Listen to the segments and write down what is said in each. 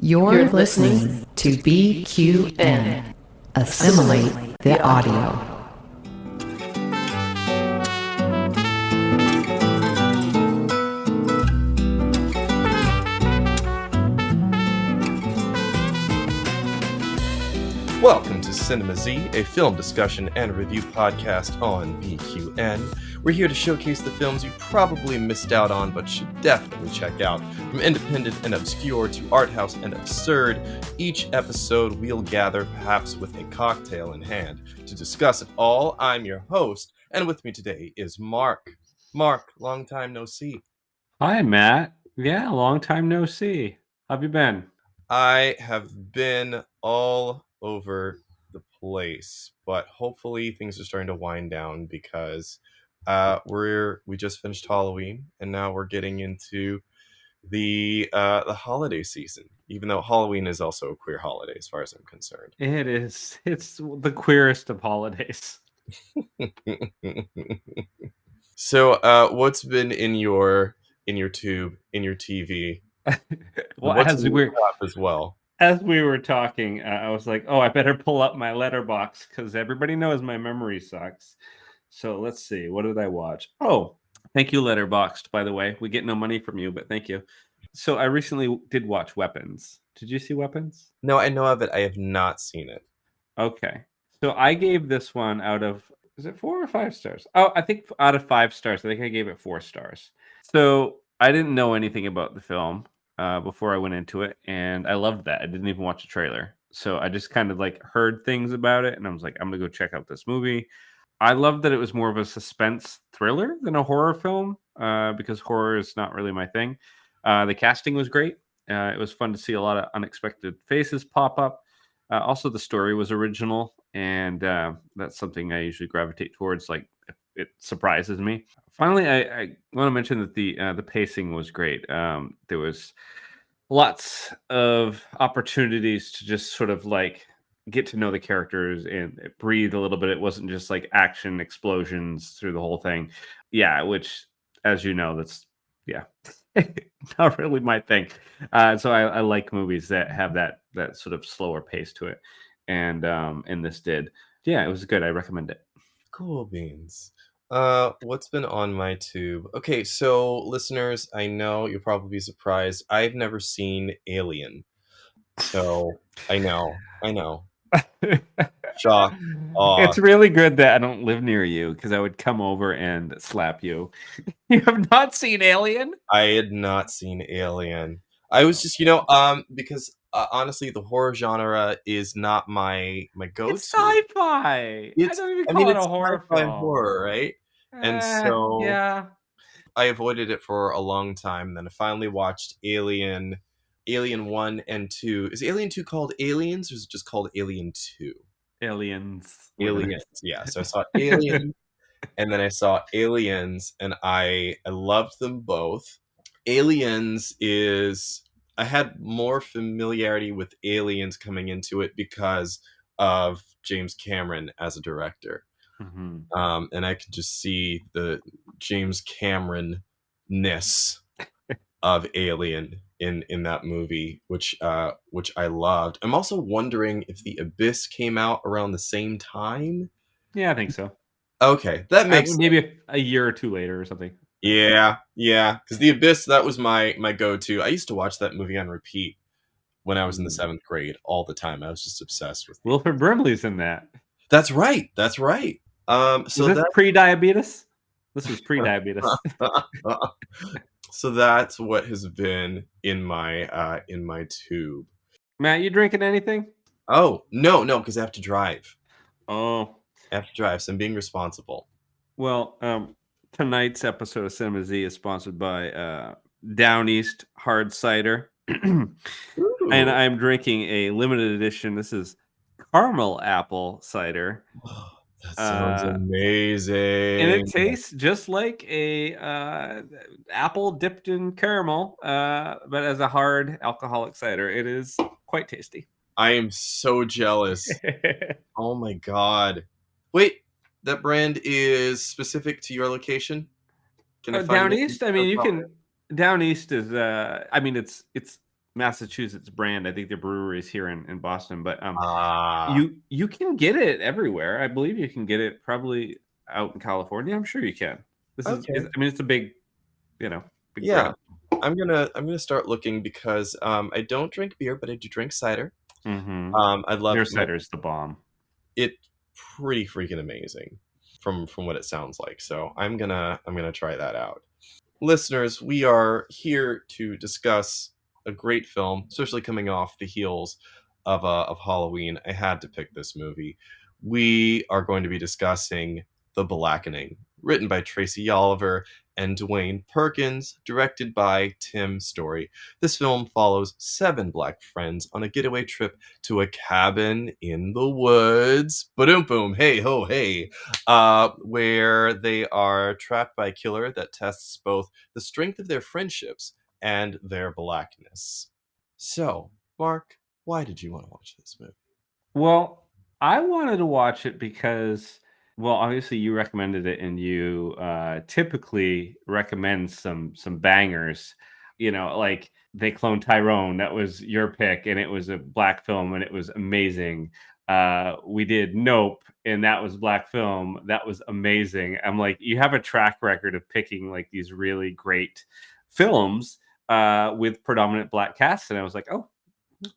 You're listening to BQN. Assimilate the audio. Welcome to Cinema Z, a film discussion and review podcast on BQN. We're here to showcase the films you probably missed out on but should definitely check out. From independent and obscure to art house and absurd, each episode we'll gather perhaps with a cocktail in hand to discuss it all. I'm your host, and with me today is Mark. Mark, long time no see. Hi, Matt. Yeah, long time no see. How have you been? I have been all over the place, but hopefully things are starting to wind down because we just finished Halloween and now we're getting into the holiday season. Even though Halloween is also a queer holiday, as far as I'm concerned. It is. It's the queerest of holidays. So, what's been in your tube, in your TV? Well, as we were talking, I was like, "Oh, I better pull up my letterbox because everybody knows my memory sucks." So let's see. What did I watch? Oh, thank you, Letterboxd. By the way, we get no money from you, but thank you. So I recently did watch Weapons. Did you see Weapons? No, I know of it. I have not seen it. Okay. So I gave this one out of, is it 4 or 5 stars? Oh, I think out of 5 stars. I think I gave it 4 stars. So I didn't know anything about the film before I went into it, and I loved that. I didn't even watch a trailer. So I just kind of like heard things about it, and I was like, I'm going to go check out this movie. I loved that it was more of a suspense thriller than a horror film because horror is not really my thing. The casting was great. It was fun to see a lot of unexpected faces pop up. Also, the story was original, and that's something I usually gravitate towards. Like, it surprises me. Finally, I want to mention that the pacing was great. There was lots of opportunities to just sort of like get to know the characters and breathe a little bit. It wasn't just like action explosions through the whole thing. Yeah, which, as you know, that's not really my thing. So I like movies that have that sort of slower pace to it, and this did. Yeah, it was good. I recommend it. Cool beans. What's been on my tube? Okay, so listeners, I know you'll probably be surprised. I've never seen Alien. So I know. Shock. It's really good that I don't live near you because I would come over and slap you. You have not seen Alien? I had not seen Alien. I was just, because honestly, the horror genre is not my go-to. It's sci-fi. I don't even call it a horror film. Horror, right? And so yeah, I avoided it for a long time. Then I finally watched Alien 1 and 2. Is Alien 2 called Aliens, or is it just called Alien 2? Aliens. Yeah. So I saw Alien, and then I saw Aliens, and I loved them both. Aliens is... I had more familiarity with Aliens coming into it because of James Cameron as a director. Mm-hmm. And I could just see the James Cameron-ness of Alien in that movie, which I loved. I'm also wondering if The Abyss came out around the same time. Yeah, I think so. Okay, that makes maybe a year or two later or something. Yeah, because The Abyss, that was my go-to. I used to watch that movie on repeat when I was in the 7th grade all the time. I was just obsessed with it. Wilford Brimley's in that. That's right. So that's pre-diabetes? This was pre-diabetes. So that's what has been in my tube. Matt, you drinking anything? Oh, no, because I have to drive. Oh. I have to drive, so I'm being responsible. Well, tonight's episode of Cinema Z is sponsored by Down East Hard Cider. And I'm drinking a limited edition. This is caramel apple cider. That sounds amazing. And it tastes just like a apple dipped in caramel, but as a hard alcoholic cider. It is quite tasty. I am so jealous. Oh my god. Wait, that brand is specific to your location? Can I find Down East? I mean, you can... Down East is... I mean, it's Massachusetts brand. I think the brewery is here in Boston, but Ah, you can get it everywhere. I believe you can get it probably out in California. I'm sure you can. okay. I mean, it's a big, big Yeah. brand. I'm gonna start looking because I don't drink beer, but I do drink cider. Mm-hmm. I love Their cider is the bomb. it pretty freaking amazing from what it sounds like. So I'm gonna try that out. Listeners, we are here to discuss a great film, especially coming off the heels of Halloween. I had to pick this movie. We are going to be discussing The Blackening, written by Tracy Oliver and Dwayne Perkins, directed by Tim Story. This film follows 7 black friends on a getaway trip to a cabin in the woods. Boom, boom, hey ho, hey, where they are trapped by a killer that tests both the strength of their friendships and their blackness. So, Mark, why did you want to watch this movie? Well, I wanted to watch it because, well, obviously you recommended it, and you typically recommend some bangers. Like They Cloned Tyrone. That was your pick, and it was a black film, and it was amazing. We did Nope, and that was black film. That was amazing. I'm like, you have a track record of picking like these really great films with predominant black casts, and I was like, oh,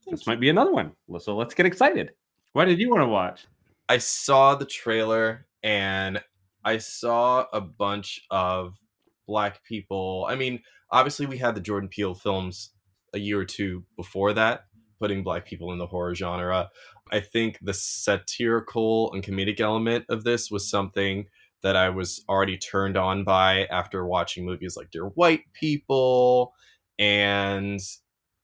this might be another one. So let's get excited. Why did you want to watch? I saw the trailer and I saw a bunch of black people. I mean, obviously, we had the Jordan Peele films a year or two before that, putting black people in the horror genre. I think the satirical and comedic element of this was something that I was already turned on by after watching movies like Dear White People. And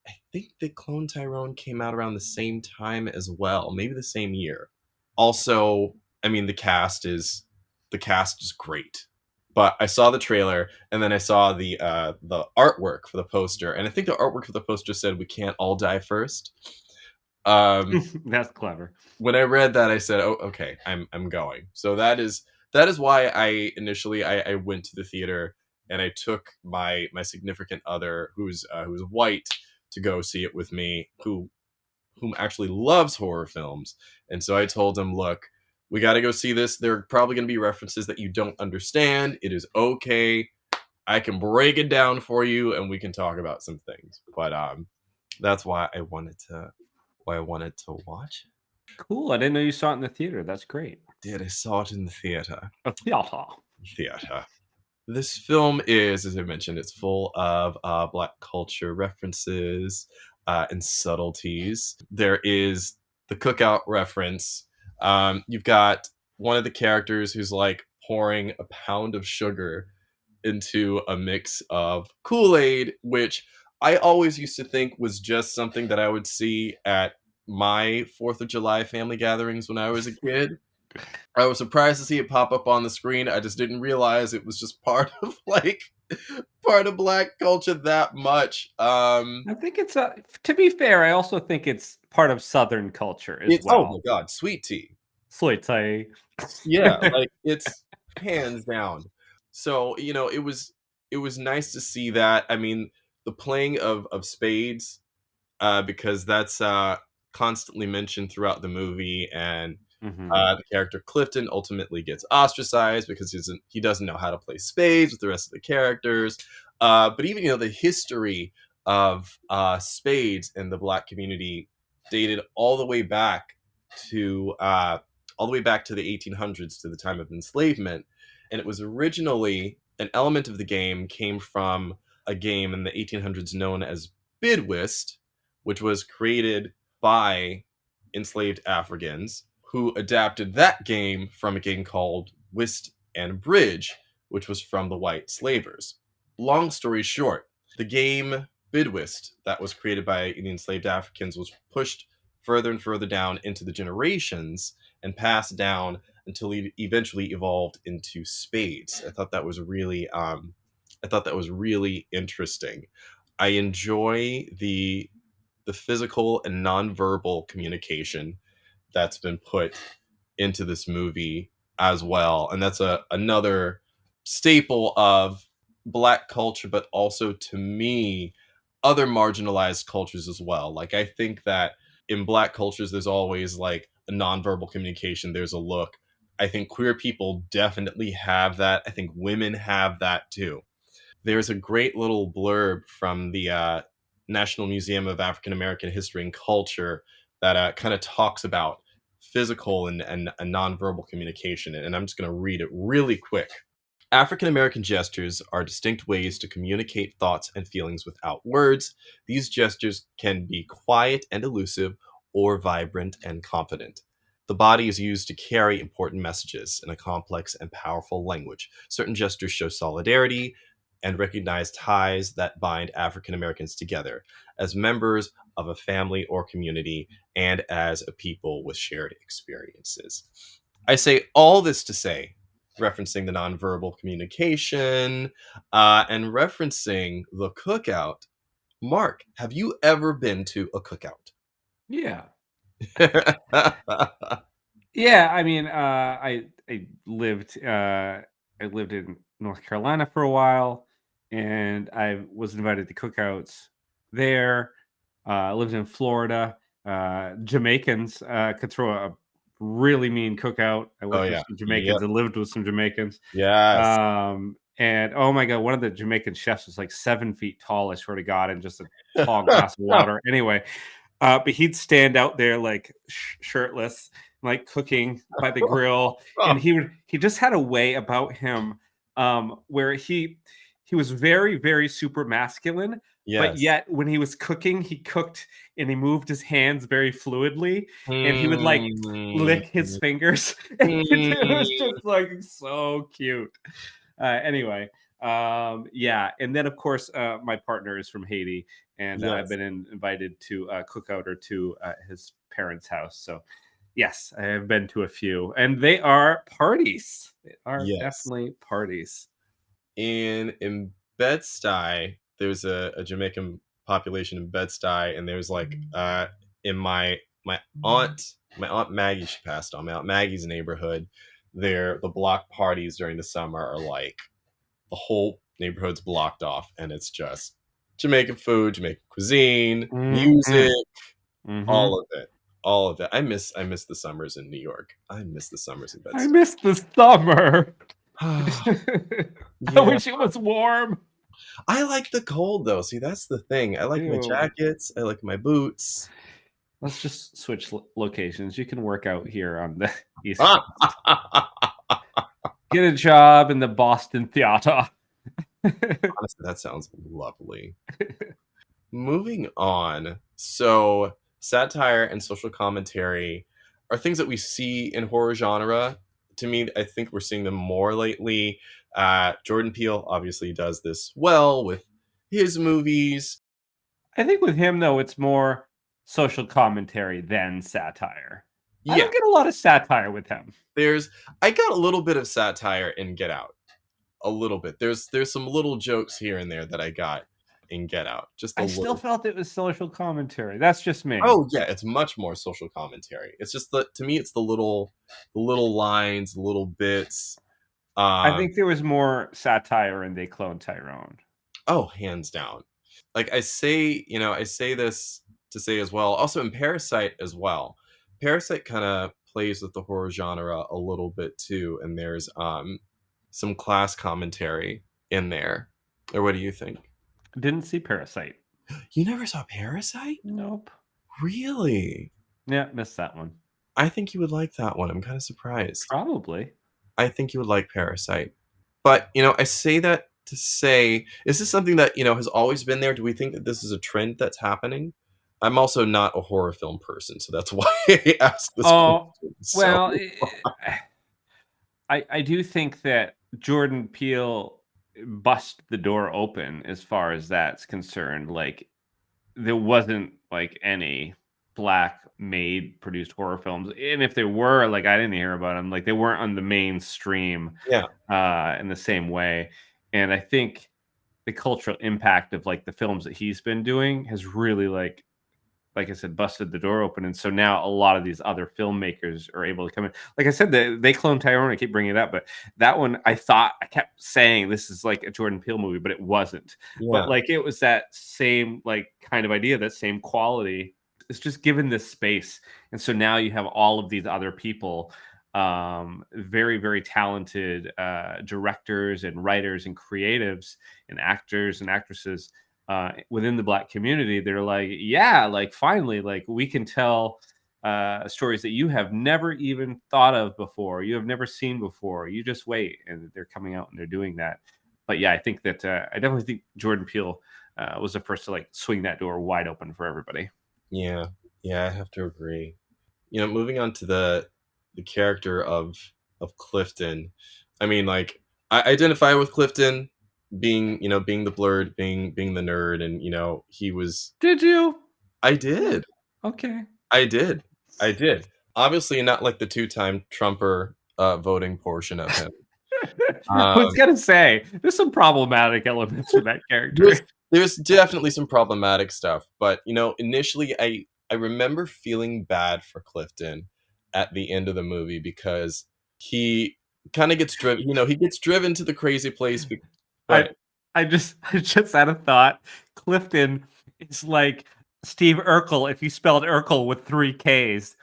I think They Clone Tyrone came out around the same time as well, maybe the same year. Also, I mean, the cast is great. But I saw the trailer and then I saw the artwork for the poster, and I think the artwork for the poster said "We can't all die first." Um, That's clever. when I read that, I said, "Oh, okay, I'm going." So that is why I initially I went to the theater and I took my significant other who's white to go see it with me, whom actually loves horror films. And so I told him, look, we got to go see this. There are probably going to be references that you don't understand. It is okay. I can break it down for you and we can talk about some things. But that's why I wanted to watch Cool. I didn't know you saw it in the theater. That's great. it. Did I saw it in the theater? A theater. Theater. This film is, as I mentioned, it's full of black culture references and subtleties. There is the cookout reference. You've got one of the characters who's like pouring a pound of sugar into a mix of Kool-Aid, which I always used to think was just something that I would see at my 4th of July family gatherings when I was a kid. I was surprised to see it pop up on the screen. I just didn't realize it was just part of part of black culture that much. I think it's to be fair, I also think it's part of Southern culture as It's oh my well. god, sweet tea. Sweet tea. Yeah, like it's hands down. So, it was nice to see that. I mean, the playing of spades, because that's constantly mentioned throughout the movie, and Mhm. the character Clifton ultimately gets ostracized because he doesn't know how to play spades with the rest of the characters. But even the history of spades in the black community dated all the way back to the 1800s, to the time of enslavement, and it was originally an element of the game came from a game in the 1800s known as bid whist, which was created by enslaved Africans who adapted that game from a game called Whist and Bridge, which was from the white slavers. Long story short, the game Bid Whist that was created by the enslaved Africans was pushed further and further down into the generations and passed down until it eventually evolved into spades. I thought that was really interesting. I enjoy the physical and nonverbal communication that's been put into this movie as well, and that's another staple of black culture, but also to me other marginalized cultures as well. Like, I think that in Black cultures, there's always like a nonverbal communication. There's a look. I think queer people definitely have that. I think women have that too. There's a great little blurb from the National Museum of African American History and Culture that kind of talks about physical and nonverbal communication. And I'm just going to read it really quick. African American gestures are distinct ways to communicate thoughts and feelings without words. These gestures can be quiet and elusive or vibrant and confident. The body is used to carry important messages in a complex and powerful language. Certain gestures show solidarity and recognize ties that bind African Americans together as members of a family or community and as a people with shared experiences. I say all this to say, referencing the nonverbal communication and referencing the cookout. Mark, have you ever been to a cookout? Yeah. Yeah, I mean, I lived in North Carolina for a while, and I was invited to cookouts there. I lived in Florida. Jamaicans could throw a really mean cookout. I worked with some Jamaicans and lived with some Jamaicans. Yes. And oh my God, one of the Jamaican chefs was like 7 feet tall, I swear to God, and just a tall glass of water. Anyway, but he'd stand out there like shirtless, like cooking by the grill, and he just had a way about him where he was very, very super masculine, but yet when he was cooking, he cooked and he moved his hands very fluidly, and he would like lick his fingers. It was just like so cute. Anyway, yeah, and then of course my partner is from Haiti, and I've been invited to a cookout or two at his parents' house. So yes, I have been to a few, and they are parties. They are definitely parties. In Bed-Stuy, there's a Jamaican population in Bed-Stuy, and there's like in my aunt Maggie, she passed on, my Aunt Maggie's neighborhood, the block parties during the summer are like the whole neighborhood's blocked off, and it's just Jamaican food, Jamaican cuisine, music, all of it. All of it. I miss the summers in New York. I miss the summers in Bed-Stuy. I miss the summer. Yeah. I wish it was warm. I like the cold though. See, that's the thing. I like my jackets. I like my boots. Let's just switch locations. You can work out here on the East Coast. Get a job in the Boston Theater. Honestly, that sounds lovely. Moving on. So, satire and social commentary are things that we see in horror genre. To me, I think we're seeing them more lately. Jordan Peele obviously does this well with his movies. I think with him, though, it's more social commentary than satire. I don't get a lot of satire with him. I got a little bit of satire in Get Out. A little bit. There's some little jokes here and there that I got in Get Out. I still felt it was social commentary. That's just me. Oh yeah, it's much more social commentary. It's just to me, it's the little lines, the little bits. I think there was more satire in They Cloned Tyrone. Oh, hands down. Like I say this to say as well. Also in Parasite as well. Parasite kind of plays with the horror genre a little bit too, and there's some class commentary in there. Or what do you think? Didn't see Parasite. You never saw Parasite? Nope. Really? Yeah, missed that one. I think you would like that one. I'm kind of surprised. Probably. I think you would like Parasite. But, I say that to say, is this something that, has always been there? Do we think that this is a trend that's happening? I'm also not a horror film person, so that's why I asked this question. Well, I do think that Jordan Peele bust the door open as far as that's concerned. Like, there wasn't like any Black made produced horror films, and if there were, like, I didn't hear about them. Like, they weren't on the mainstream in the same way. And I think the cultural impact of like the films that he's been doing has really like like I said, busted the door open. And so now a lot of these other filmmakers are able to come in. Like I said, they cloned Tyrone. I keep bringing it up, but that one, I kept saying this is like a Jordan Peele movie, but it wasn't. But Yeah. like it was that same like kind of idea, that same quality. It's just given this space. And so now you have all of these other people, very, very talented directors and writers and creatives and actors and actresses within the Black community. They're like, yeah, like finally, like we can tell stories that you have never even thought of before, you have never seen before. You just wait, and they're coming out and they're doing that. But yeah, I think that I definitely think Jordan Peele was the first to like swing that door wide open for everybody. Yeah, I have to agree. Moving on to the character of Clifton. I mean, like, I identify with Clifton being the blurred, being the nerd, and he was. Did you? I did. Okay. I did. Obviously, not like the 2-time Trumper voting portion of him. I was gonna say there's some problematic elements for that character. There's definitely some problematic stuff, but initially I remember feeling bad for Clifton at the end of the movie because he kind of gets driven. He gets driven to the crazy place. I just had a thought. Clifton is like Steve Urkel if you spelled Urkel with 3 Ks.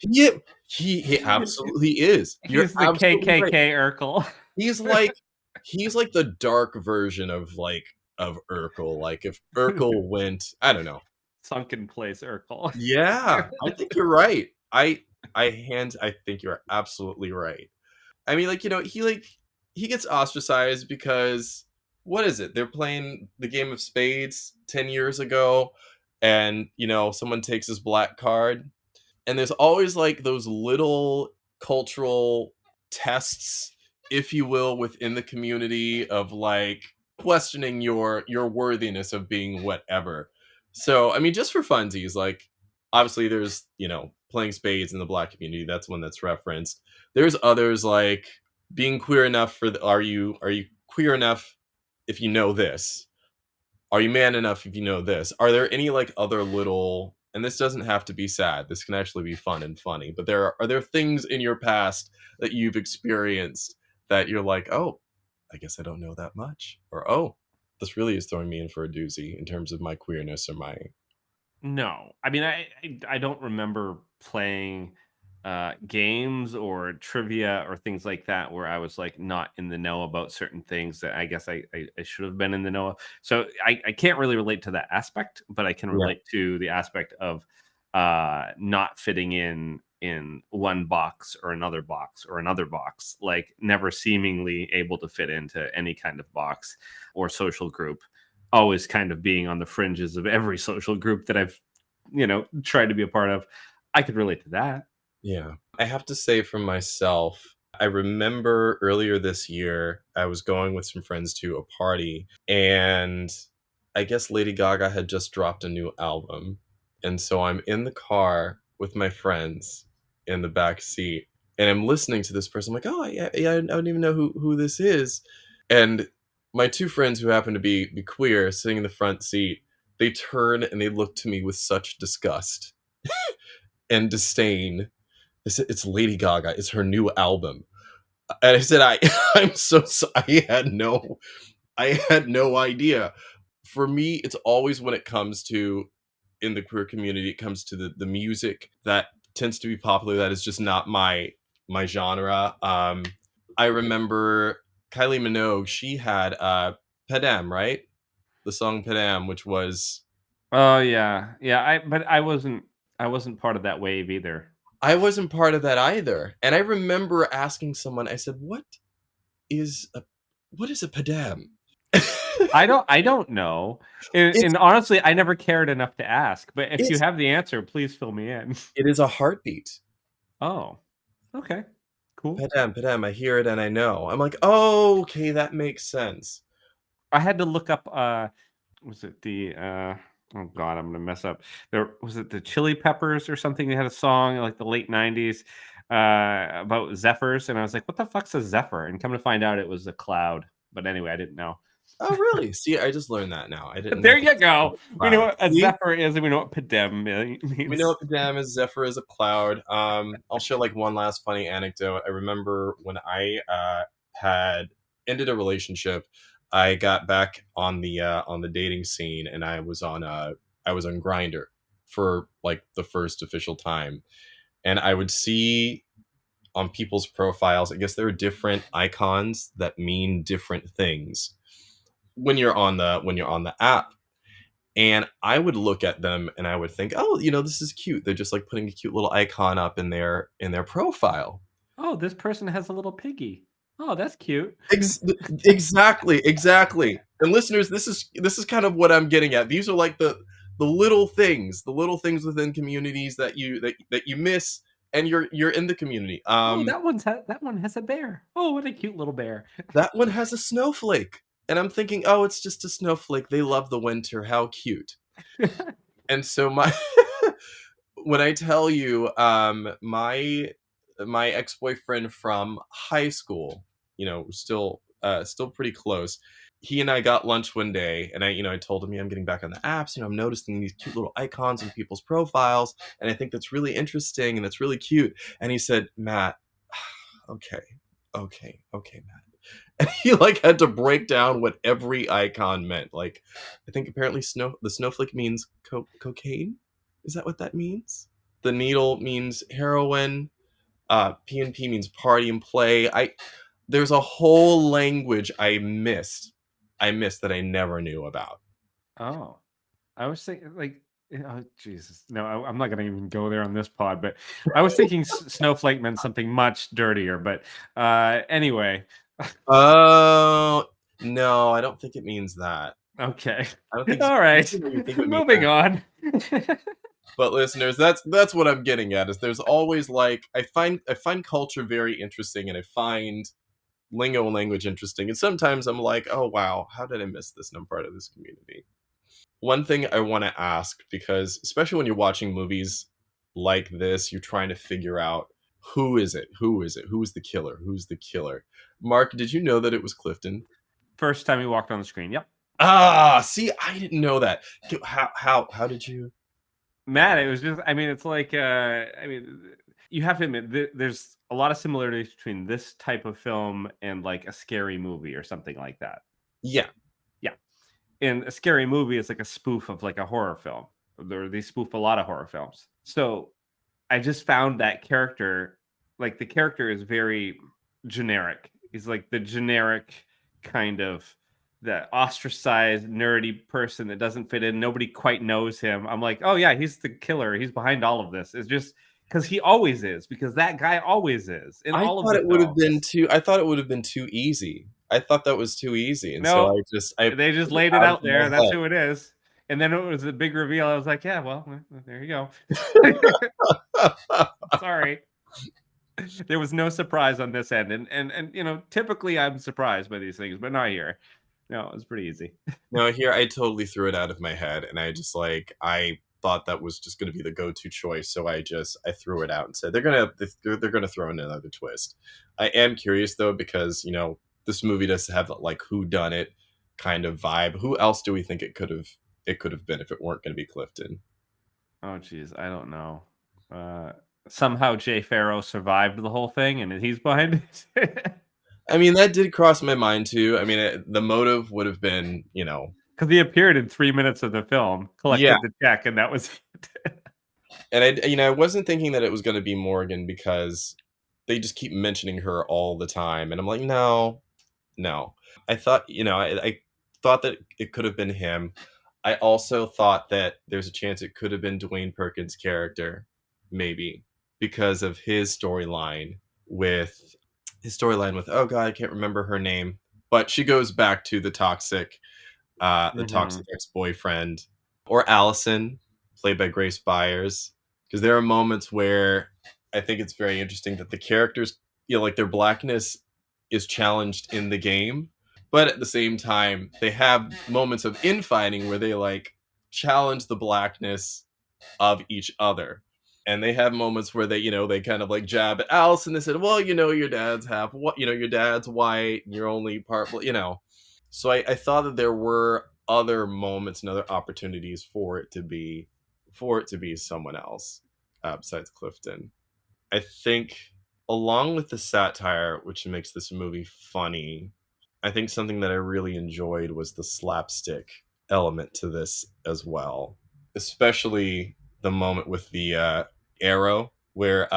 Yeah, he absolutely is. He's the KKK right. Urkel. He's like the dark version of Urkel. Like if Urkel went, I don't know, sunken place Urkel. Yeah, I think you're right. I think you're absolutely right. I mean, he gets ostracized because what is it? They're playing the game of spades 10 years ago, and someone takes his black card, and there's always like those little cultural tests, if you will, within the community of like questioning your worthiness of being whatever. So, I mean, just for funsies, like obviously there's, playing spades in the Black community. That's one that's referenced. There's others like being queer enough for are you queer enough if you know this? Are you man enough if you know this? Are there any like other little, and this doesn't have to be sad, this can actually be fun and funny, but are there things in your past that you've experienced that you're like, oh, I guess I don't know that much, or oh, this really is throwing me in for a doozy in terms of my queerness or my. No, I mean, I don't remember playing games or trivia or things like that where I was like not in the know about certain things that I guess I should have been in the know of. So I can't really relate to that aspect, but I can relate to the aspect of not fitting in one box or another box or another box, like never seemingly able to fit into any kind of box or social group, always kind of being on the fringes of every social group that I've tried to be a part of. I could relate to that. Yeah, I have to say for myself, I remember earlier this year I was going with some friends to a party, and I guess Lady Gaga had just dropped a new album, and so I'm in the car with my friends in the back seat, and I'm listening to this person. I'm like, oh yeah, I don't even know who this is. And my 2 friends who happen to be queer sitting in the front seat, they turn and they look to me with such disgust and disdain. They said, it's Lady Gaga, it's her new album. And I said, I'm so sorry. I had no idea. For me, it's always when it comes to, in the queer community, it comes to the music that tends to be popular that is just not my genre. I remember Kylie Minogue, she had Padam, right? The song Padam, which was. Oh yeah. But I wasn't part of that wave either. I wasn't part of that either. And I remember asking someone, I said, what is a Padam? I don't know. And honestly, I never cared enough to ask. But if you have the answer, please fill me in. It is a heartbeat. Oh, okay. Cool. Padam, I hear it and I know. I'm like, oh, okay, that makes sense. I had to look up, was it the, oh God, I'm going to mess up. Was it the Chili Peppers or something? They had a song in like the late 90s about zephyrs. And I was like, what the fuck's a zephyr? And come to find out it was a cloud. But anyway, I didn't know. Oh, really? See, I just learned that now. I didn't know. There you go. We know what a See? zephyr is, and we know what pedem means. We know what the dam is. Zephyr is a cloud. I'll share like one last funny anecdote. I remember when I had ended a relationship, I got back on the dating scene, and I was on Grindr for like the first official time, and I would see on people's profiles. I guess there are different icons that mean different things when you're on the app. And I would look at them and I would think, oh, this is cute. They're just like putting a cute little icon up in their profile. Oh, this person has a little piggy. Oh, that's cute. Exactly. And listeners, this is kind of what I'm getting at. These are like the little things within communities that you miss, and you're in the community. That one has a bear. Oh, what a cute little bear. That one has a snowflake. And I'm thinking, oh, it's just a snowflake. They love the winter. How cute. And so when I tell you, my ex-boyfriend from high school, still pretty close. He and I got lunch one day, and I told him, I'm getting back on the apps. I'm noticing these cute little icons in people's profiles, and I think that's really interesting and that's really cute. And he said, Matt, okay, Matt. And he like had to break down what every icon meant. Like, I think apparently the snowflake means cocaine. Is that what that means? The needle means heroin. P&P means party and play. There's a whole language I missed that I never knew about. Oh, I was thinking like, oh, Jesus. No, I'm not going to even go there on this pod, but I was thinking snowflake meant something much dirtier. But anyway. Oh, no, I don't think it means that. Okay. I don't think all right. Moving on. But listeners, that's what I'm getting at. Is there's always like I find culture very interesting, and I find lingo and language interesting, and sometimes I'm like, oh wow, how did I miss this? And I'm part of this community. One thing I want to ask, because especially when you're watching movies like this, you're trying to figure out who is it? Who's the killer? Who's the killer? Mark, did you know that it was Clifton? First time he walked on the screen. Yep. See, I didn't know that. How did you? Matt, it was just, it's like, you have to admit, there's a lot of similarities between this type of film and like a scary movie or something like that. Yeah. And a scary movie is like a spoof of like a horror film. They spoof a lot of horror films. So I just found that character, like the character is very generic. He's like the generic kind of the ostracized, nerdy person that doesn't fit in. Nobody quite knows him. I'm like, oh yeah, he's the killer. He's behind all of this. It's just because he always is. Because that guy always is. In all of the films. I thought it would have been too easy. I thought that was too easy, and no, so they just laid it out there. That's who it is. And then it was a big reveal. I was like, yeah, well, there you go. Sorry. There was no surprise on this end. And typically I'm surprised by these things, but not here. No, it was pretty easy. No, here I totally threw it out of my head, and I just I thought that was just going to be the go-to choice, so I threw it out and said they're gonna throw in another twist. I am curious though, because this movie does have like who done it kind of vibe. Who else do we think it could have been if it weren't going to be Clifton? Oh geez, I don't know. Somehow Jay Farrow survived the whole thing, and he's behind it. That did cross my mind too. The motive would have been, because he appeared in 3 minutes of the film, collected the check, and that was it. And I wasn't thinking that it was going to be Morgan, because they just keep mentioning her all the time, and I'm like, no. I thought, I thought that it could have been him. I also thought that there's a chance it could have been Dwayne Perkins' character, maybe, because of his storyline with oh god, I can't remember her name, but she goes back to the toxic ex-boyfriend, or Allison, played by Grace Byers, because there are moments where I think it's very interesting that the characters, like their blackness is challenged in the game, but at the same time they have moments of infighting where they like challenge the blackness of each other. And they have moments where they kind of like jab at Allison. They said, well, your dad's half what, your dad's white, and you're only part, So I thought that there were other moments and other opportunities for it to be someone else besides Clifton. I think along with the satire, which makes this movie funny, I think something that I really enjoyed was the slapstick element to this as well. Especially the moment with the arrow where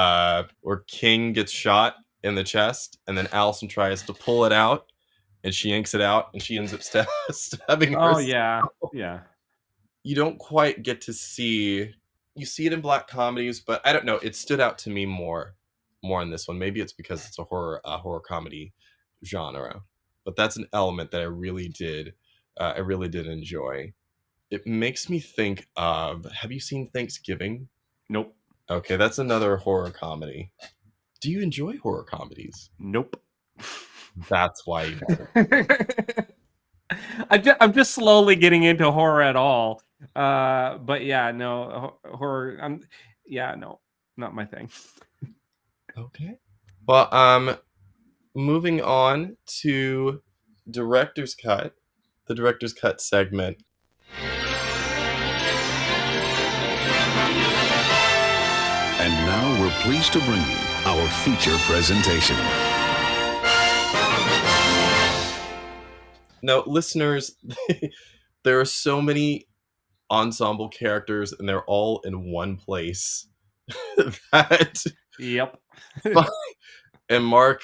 King gets shot in the chest and then Allison tries to pull it out and she yanks it out and she ends up stabbing Oh herself. yeah. You don't quite get to see you see it in black comedies, but I don't know, it stood out to me more in this one. Maybe it's because it's a horror comedy genre, but that's an element that I really did enjoy. It makes me think of, have you seen Thanksgiving? Nope. Okay, that's another horror comedy. Do you enjoy horror comedies? Nope. That's why you haven't. I'm just slowly getting into horror at all. But yeah, no horror. No, not my thing. Okay. Well, moving on to director's cut, the director's cut segment. And now we're pleased to bring you our feature presentation. Now, listeners, there are so many ensemble characters and they're all in one place that Yep. and Mark,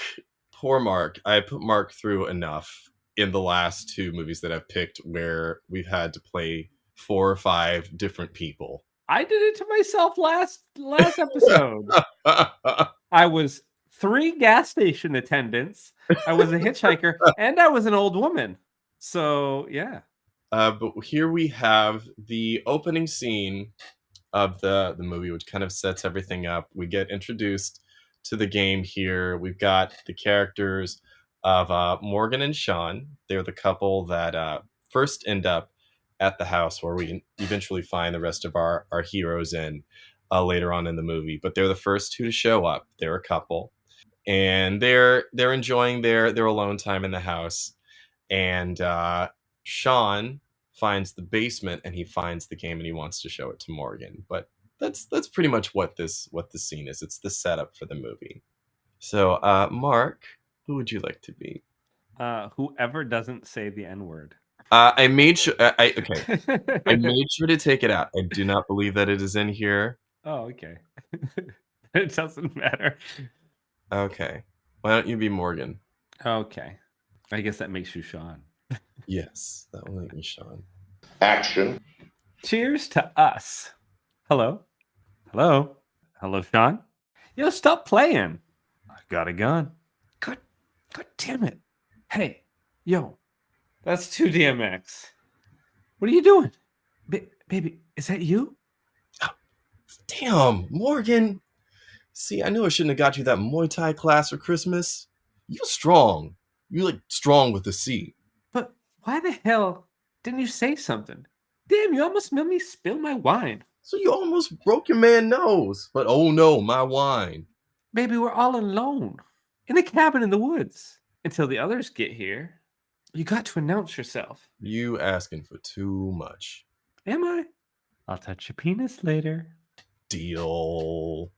poor Mark, I put Mark through enough in the last two movies that I've picked where we've had to play 4 or 5 different people. I did it to myself last episode. I was 3 gas station attendants. I was a hitchhiker, and I was an old woman. So yeah. But here we have the opening scene of the movie, which kind of sets everything up. We get introduced to the game here. We've got the characters of Morgan and Sean. They're the couple that first end up at the house where we eventually find the rest of our heroes in later on in the movie. But they're the first 2 to show up. They're a couple, and they're enjoying their alone time in the house. And Sean finds the basement and he finds the game and he wants to show it to Morgan. But that's pretty much what the scene is. It's the setup for the movie. So, Mark, who would you like to be? Whoever doesn't say the N-word. I made sure. I made sure to take it out. I do not believe that it is in here. Oh, okay. It doesn't matter. Okay. Why don't you be Morgan? Okay. I guess that makes you Sean. Yes, that will make me Sean. Action. Cheers to us. Hello? Hello? Hello, Sean? Yo, stop playing. I got a gun. God damn it. Hey, yo, that's 2 DMX. What are you doing? Baby, is that you? Damn, Morgan. See, I knew I shouldn't have got you that Muay Thai class for Christmas. You strong. You like strong with the C. But why the hell didn't you say something? Damn, you almost made me spill my wine. So you almost broke your man's nose. But oh no, my wine. Baby, we're all alone. In a cabin in the woods. Until the others get here. You got to announce yourself. You asking for too much. Am I? I'll touch your penis later. Deal.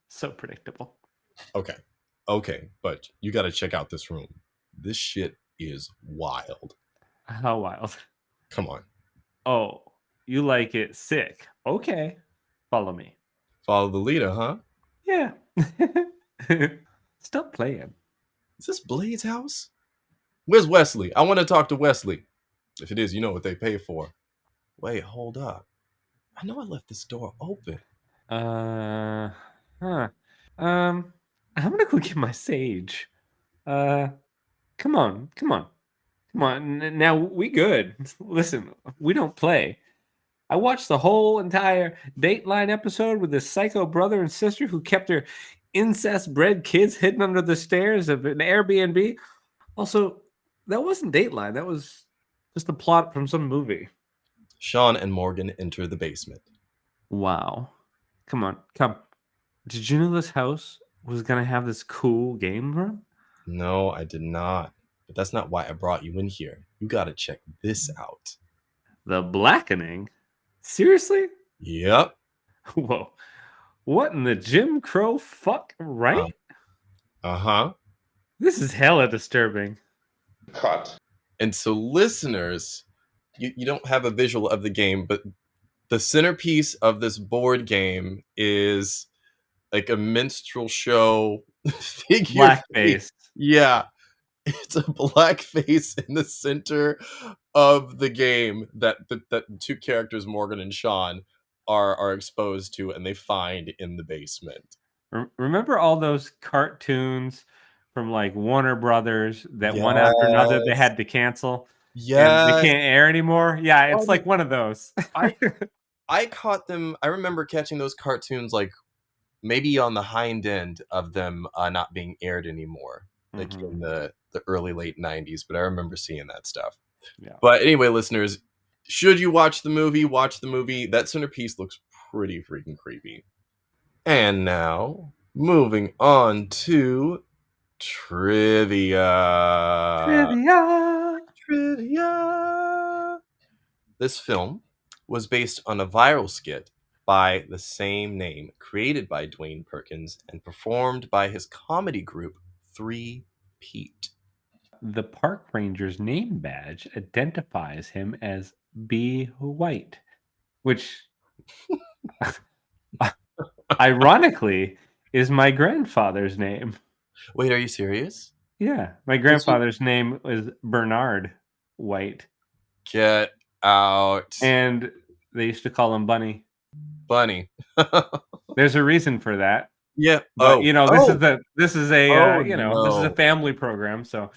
So predictable. Okay, but you gotta check out this room. This shit is wild. How wild? Come on. Oh, you like it sick. Okay. Follow me. Follow the leader, huh? Yeah. Stop playing. Is this Blade's house? Where's Wesley? I want to talk to Wesley. If it is, you know what they pay for. Wait, hold up. I know I left this door open. I'm gonna go get my sage. Come on. Now we good. Listen, we don't play. I watched the whole entire Dateline episode with this psycho brother and sister who kept their incest-bred kids hidden under the stairs of an Airbnb. Also, that wasn't Dateline. That was just a plot from some movie. Sean and Morgan enter the basement. Wow. Come. Did you know this house was going to have this cool game room? No, I did not. But that's not why I brought you in here. You gotta check this out. The Blackening? Seriously? Yep. Whoa. What in the Jim Crow fuck, right? Uh-huh. This is hella disturbing. Cut. And so listeners, you don't have a visual of the game, but the centerpiece of this board game is like a minstrel show figure. Blackface. Yeah. It's a black face in the center of the game that the two characters, Morgan and Sean, are exposed to and they find in the basement. Remember all those cartoons from like Warner Brothers that one after another they had to cancel? And they Yes. can't air anymore? Yeah, it's like one of those. I caught them. I remember catching those cartoons like maybe on the hind end of them not being aired anymore, like in the early late 90s. But I remember seeing that stuff. Yeah. But anyway, listeners, should you watch the movie? Watch the movie. That centerpiece looks pretty freaking creepy. And now, moving on to trivia. Trivia. This film was based on a viral skit by the same name, created by Dwayne Perkins and performed by his comedy group 3 Pete. The park ranger's name badge identifies him as B. White, which ironically is my grandfather's name. Wait, are you serious? Yeah, my grandfather's name was Bernard White. Get out. And they used to call him Bunny. Bunny. There's a reason for that. Yeah. But, this is a family program, so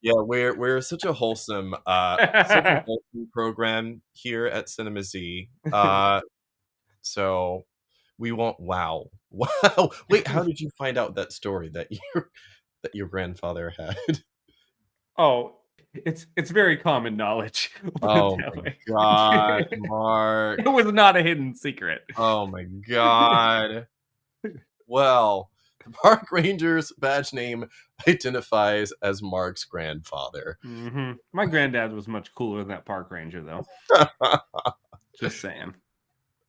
yeah, we're such a wholesome program here at Cinema Z. So we won't. Wow. Wait, how did you find out that story that your grandfather had? Oh, it's very common knowledge. Oh my God, Mark! It was not a hidden secret. Oh my God. Well, the park ranger's badge name identifies as Mark's grandfather. Mm-hmm. My granddad was much cooler than that park ranger, though. Just saying.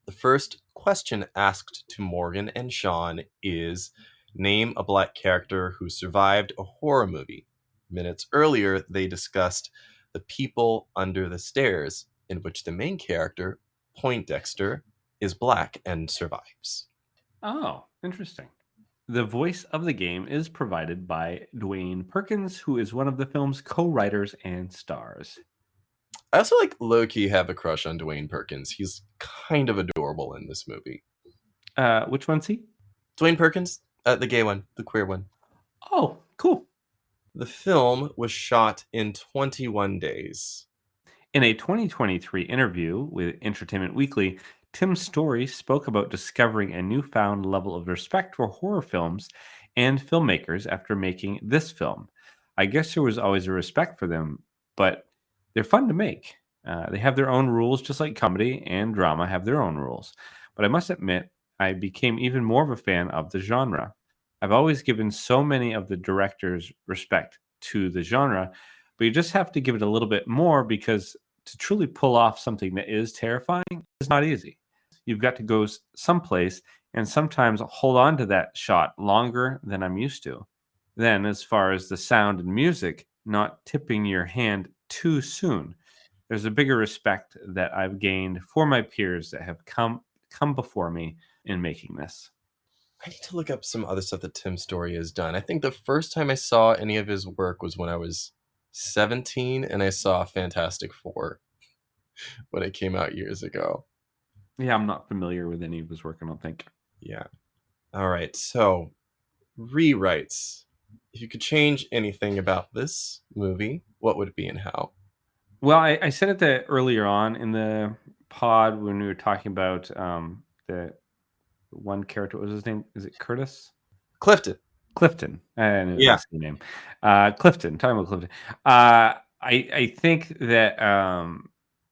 The first question asked to Morgan and Sean is, name a black character who survived a horror movie. Minutes earlier, they discussed The People Under the Stairs, in which the main character, Poindexter, is black and survives. Oh, interesting. The voice of the game is provided by Dwayne Perkins, who is one of the film's co-writers and stars. I also low-key have a crush on Dwayne Perkins. He's kind of adorable in this movie. Which one's he? Dwayne Perkins, the gay one, the queer one. Oh, cool. The film was shot in 21 days. In a 2023 interview with Entertainment Weekly, Tim Story spoke about discovering a newfound level of respect for horror films and filmmakers after making this film. I guess there was always a respect for them, but they're fun to make. They have their own rules, just like comedy and drama have their own rules. But I must admit, I became even more of a fan of the genre. I've always given so many of the directors respect to the genre, but you just have to give it a little bit more because to truly pull off something that is terrifying is not easy. You've got to go someplace and sometimes hold on to that shot longer than I'm used to. Then, as far as the sound and music, not tipping your hand too soon. There's a bigger respect that I've gained for my peers that have come before me in making this. I need to look up some other stuff that Tim Story has done. I think the first time I saw any of his work was when I was 17 and I saw Fantastic Four when it came out years ago. Yeah, I'm not familiar with any of his work, I don't think. Yeah. All right, so rewrites. If you could change anything about this movie, what would it be and how? Well, I said it earlier on in the pod when we were talking about the one character. What was his name? Is it Curtis? Clifton. I know Yeah. that's the name. Clifton. Talking about Clifton. I think that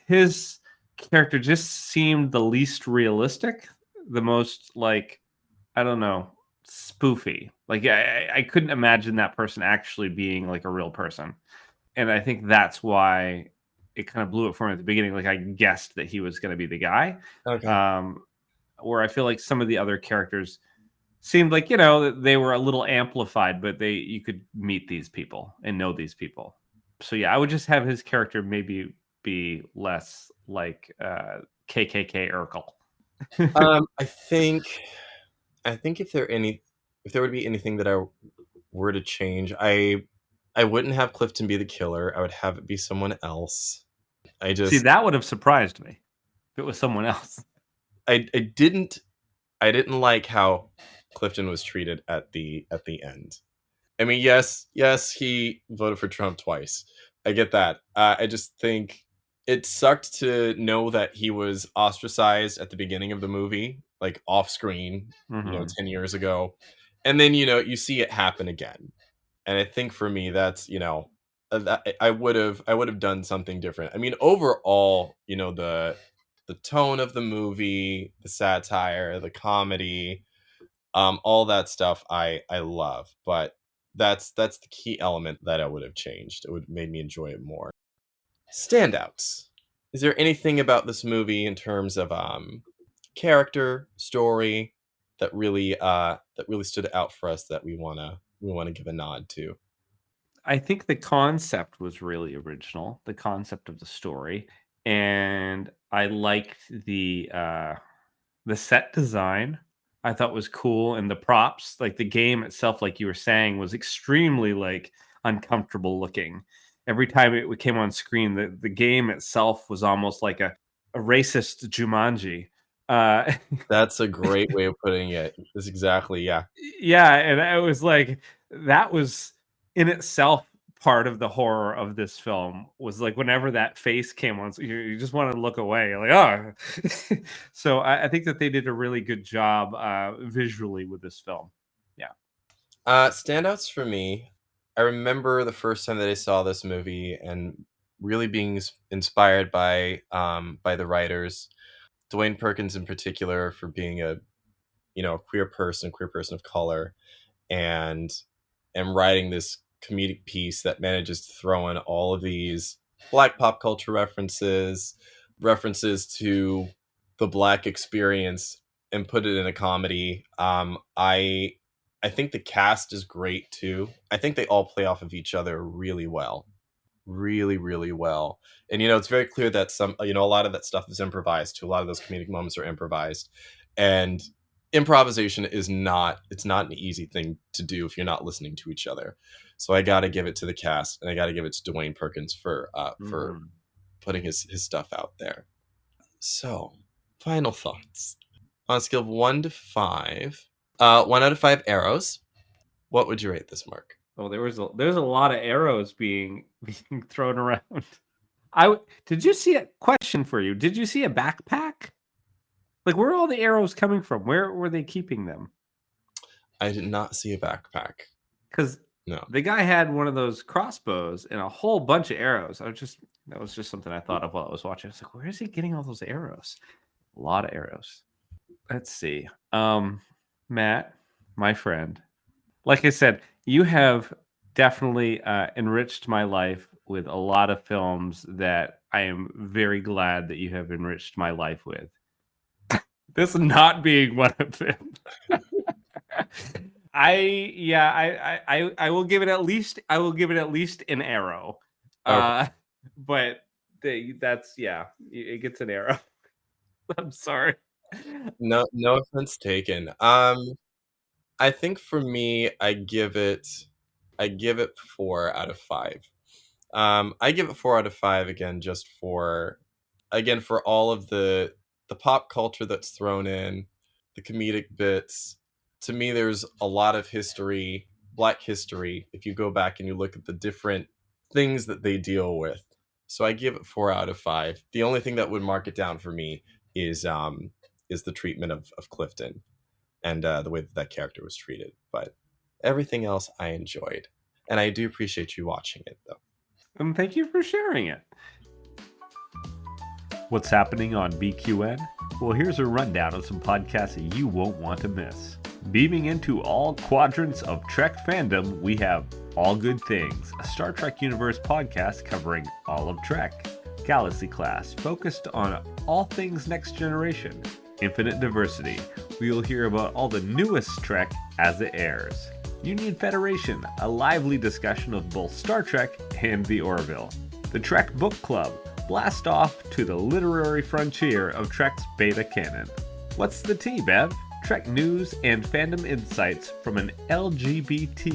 his character just seemed the least realistic, the most I don't know. spoofy. Like I couldn't imagine that person actually being like a real person. And I think that's why it kind of blew it for me at the beginning. Like I guessed that he was going to be the guy. Okay. Where I feel like some of the other characters seemed like, you know, that they were a little amplified, but you could meet these people and know these people. So yeah, I would just have his character maybe be less like KKK Urkel. I think if there would be anything that I were to change, I wouldn't have Clifton be the killer. I would have it be someone else. See, that would have surprised me if it was someone else. I didn't like how Clifton was treated at the end. I mean, yes, he voted for Trump twice. I get that. I just think it sucked to know that he was ostracized at the beginning of the movie, like off screen, 10 years ago. And then, you see it happen again. And I think for me, that's, I would have done something different. I mean, overall, the tone of the movie, the satire, the comedy, all that stuff I love, but that's the key element that I would have changed. It would have made me enjoy it more. Standouts. Is there anything about this movie in terms of character, story that really stood out for us that we wanna give a nod to? I think the concept was really original, the concept of the story, and I liked the set design. I thought was cool, and the props, like the game itself, like you were saying, was extremely like uncomfortable looking. Every time it came on screen, the game itself was almost like a racist Jumanji. That's a great way of putting it. That's exactly, yeah. Yeah, and I was like, that was in itself part of the horror of this film, was like whenever that face came on, so you just want to look away, like, oh. So I think that they did a really good job visually with this film. Yeah. Standouts for me, I remember the first time that I saw this movie and really being inspired by the writers, Dwayne Perkins in particular, for being a queer person of color, and writing this comedic piece that manages to throw in all of these Black pop culture references to the Black experience, and put it in a comedy. I think the cast is great too. I think they all play off of each other really well. Really, really well. And it's very clear that a lot of that stuff is improvised too. A lot of those comedic moments are improvised. And improvisation is not an easy thing to do if you're not listening to each other. So I gotta give it to the cast, and I gotta give it to Dwayne Perkins for putting his stuff out there. So, final thoughts. On a scale of 1 to 5, 1 out of 5 arrows, what would you rate this, Mark? Oh, there's a lot of arrows being thrown around. Did you see a question for you? Did you see a backpack? Like, where are all the arrows coming from? Where were they keeping them? I did not see a backpack. Because no, the guy had one of those crossbows and a whole bunch of arrows. That was just something I thought of while I was watching. I was like, where is he getting all those arrows? A lot of arrows. Let's see. Matt, my friend, like I said, you have definitely enriched my life with a lot of films that I am very glad that you have enriched my life with. This not being one of them. I will give it at least an arrow. Okay. But it gets an arrow. I'm sorry. No offense taken. I think for me, I give it 4 out of 5. I give it 4 out of 5 again, just for all of the pop culture that's thrown in, the comedic bits. To me, there's a lot of history, Black history, if you go back and you look at the different things that they deal with. So I give it 4 out of 5. The only thing that would mark it down for me is the treatment of Clifton, and the way that character was treated. But everything else I enjoyed. And I do appreciate you watching it, though. And thank you for sharing it. What's happening on BQN? Well, here's a rundown of some podcasts that you won't want to miss. Beaming into all quadrants of Trek fandom, we have All Good Things, a Star Trek Universe podcast covering all of Trek. Galaxy Class, focused on all things Next Generation. Infinite Diversity, where you'll hear about all the newest Trek as it airs. Union Federation, a lively discussion of both Star Trek and the Orville. The Trek Book Club, blast off to the literary frontier of Trek's beta canon. What's the tea, Bev? Trek news and fandom insights from an LGBTQIA+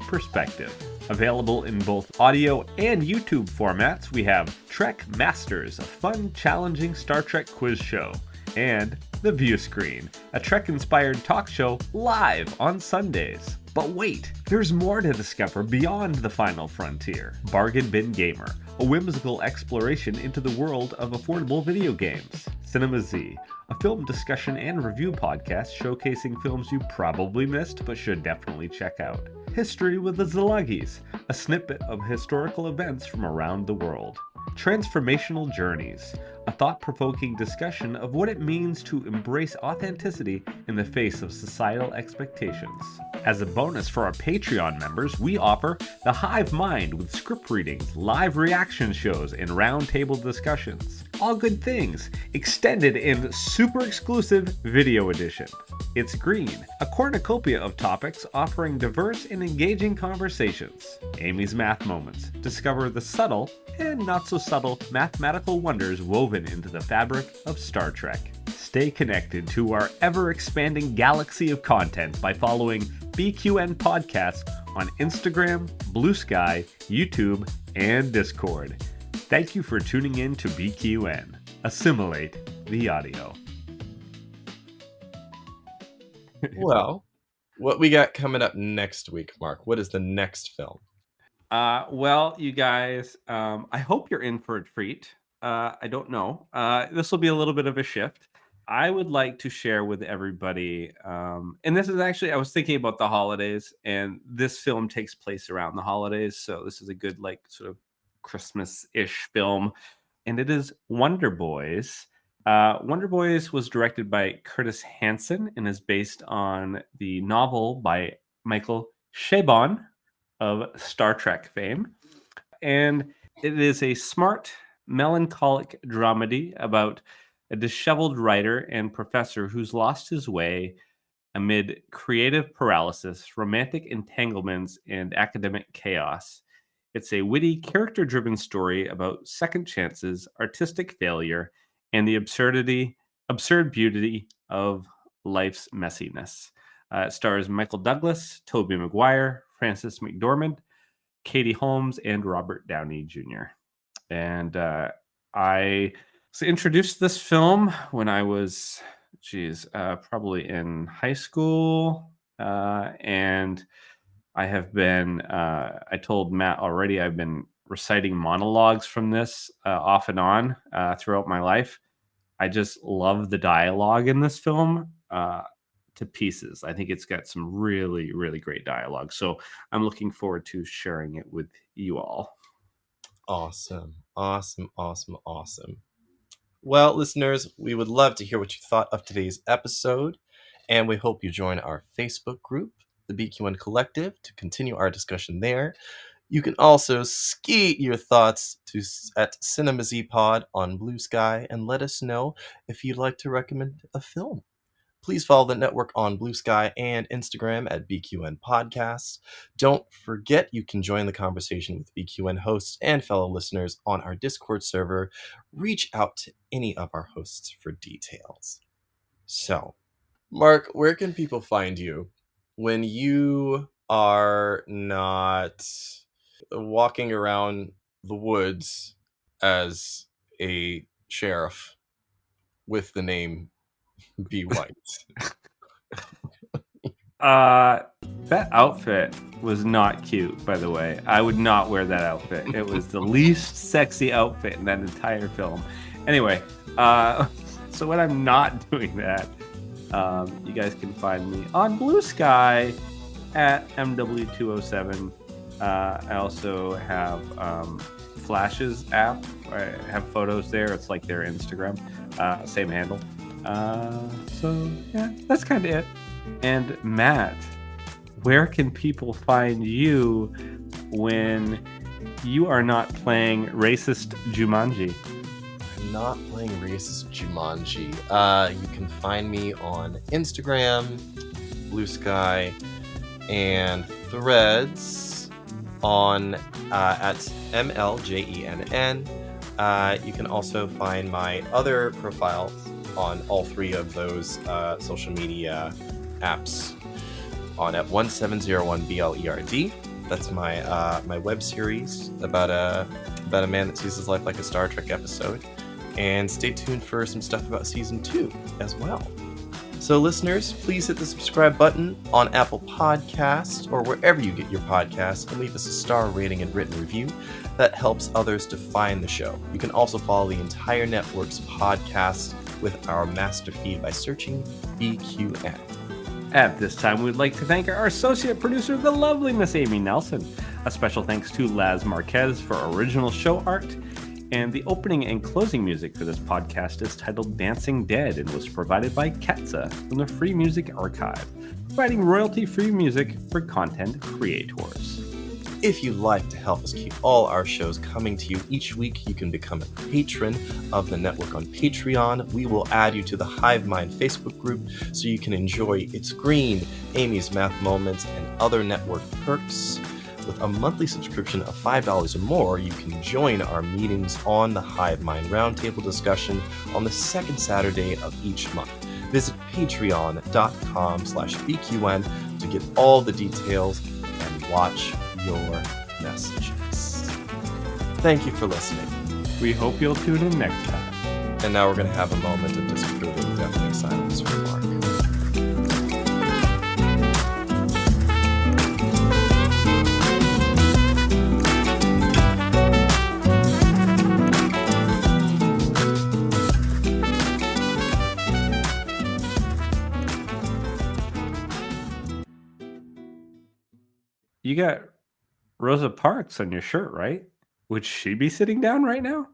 perspective. Available in both audio and YouTube formats, we have Trek Masters, a fun, challenging Star Trek quiz show, and The View Screen, a Trek-inspired talk show live on Sundays. But wait, there's more to discover beyond the final frontier. Bargain Bin Gamer, a whimsical exploration into the world of affordable video games. Cinema Z, a film discussion and review podcast showcasing films you probably missed but should definitely check out. History with the Szilagyi, a snippet of historical events from around the world. Transformational Journeys, a thought-provoking discussion of what it means to embrace authenticity in the face of societal expectations. As a bonus for our Patreon members, we offer The Hive Mind with script readings, live reaction shows, and roundtable discussions. All Good Things, extended in super exclusive video edition. It's Green, a cornucopia of topics offering diverse and engaging conversations. Amy's Math Moments, discover the subtle and not so subtle mathematical wonders woven into the fabric of Star Trek. Stay connected to our ever-expanding galaxy of content by following BQN Podcast on Instagram, Blue Sky, YouTube, and Discord. Thank you for tuning in to BQN. Assimilate the audio. Well, what we got coming up next week, Mark? What is the next film? Well, you guys, I hope you're in for a treat. I don't know. This will be a little bit of a shift. I would like to share with everybody, and this is actually, I was thinking about the holidays, and this film takes place around the holidays, so this is a good, like, sort of Christmas-ish film, and it is Wonder Boys. Wonder Boys was directed by Curtis Hanson and is based on the novel by Michael Chabon of Star Trek fame. And it is a smart, melancholic dramedy about a disheveled writer and professor who's lost his way amid creative paralysis, romantic entanglements, and academic chaos. It's a witty, character-driven story about second chances, artistic failure, and the absurd beauty of life's messiness. It stars Michael Douglas, Tobey Maguire, Frances McDormand, Katie Holmes, and Robert Downey Jr. And I was introduced to this film when I was, probably in high school. And I have been, I told Matt already, I've been reciting monologues from this off and on throughout my life. I just love the dialogue in this film to pieces. I think it's got some really, really great dialogue. So I'm looking forward to sharing it with you all. Awesome. Well, listeners, we would love to hear what you thought of today's episode, and we hope you join our Facebook group, the BQN Collective, to continue our discussion there. You can also skeet your thoughts at Cinema Z Pod on Blue Sky and let us know if you'd like to recommend a film. Please follow the network on Blue Sky and Instagram at BQN Podcasts. Don't forget you can join the conversation with BQN hosts and fellow listeners on our Discord server. Reach out to any of our hosts for details. So, Mark, where can people find you when you are not walking around the woods as a sheriff with the name Be White? That outfit was not cute, by the way. I would not wear that outfit. It was the least sexy outfit in that entire film. Anyway, so when I'm not doing that, you guys can find me on Blue Sky at MW207. I also have Flash's app. I have photos there. It's like their Instagram, same handle. So yeah, that's kind of it. And Matt, where can people find you when you are not playing racist Jumanji? I'm not playing racist Jumanji. You can find me on Instagram, Blue Sky, and Threads on at MLJENN. You can also find my other profiles on all three of those social media apps on at 1701BLERD. That's my web series about a man that sees his life like a Star Trek episode. And stay tuned for some stuff about season 2 as well. So listeners, please hit the subscribe button on Apple Podcasts or wherever you get your podcasts and leave us a star rating and written review. That helps others to find the show. You can also follow the entire network's podcasts with our master feed by searching BQN. At this time, we'd like to thank our associate producer, the lovely Miss Amy Nelson. A special thanks to Laz Marquez for original show art. And the opening and closing music for this podcast is titled Dancing Dead and was provided by Katza from the Free Music Archive, providing royalty-free music for content creators. If you'd like to help us keep all our shows coming to you each week, you can become a patron of the network on Patreon. We will add you to the Hive Mind Facebook group so you can enjoy It's Green, Amy's Math Moments, and other network perks. With a monthly subscription of $5 or more, you can join our meetings on the Hive Mind Roundtable discussion on the second Saturday of each month. Visit patreon.com/BQN to get all the details and watch your messages. Thank you for listening. We hope you'll tune in next time. And now we're going to have a moment of disapproving deafening silence for Mark. You got Rosa Parks on your shirt, right? Would she be sitting down right now?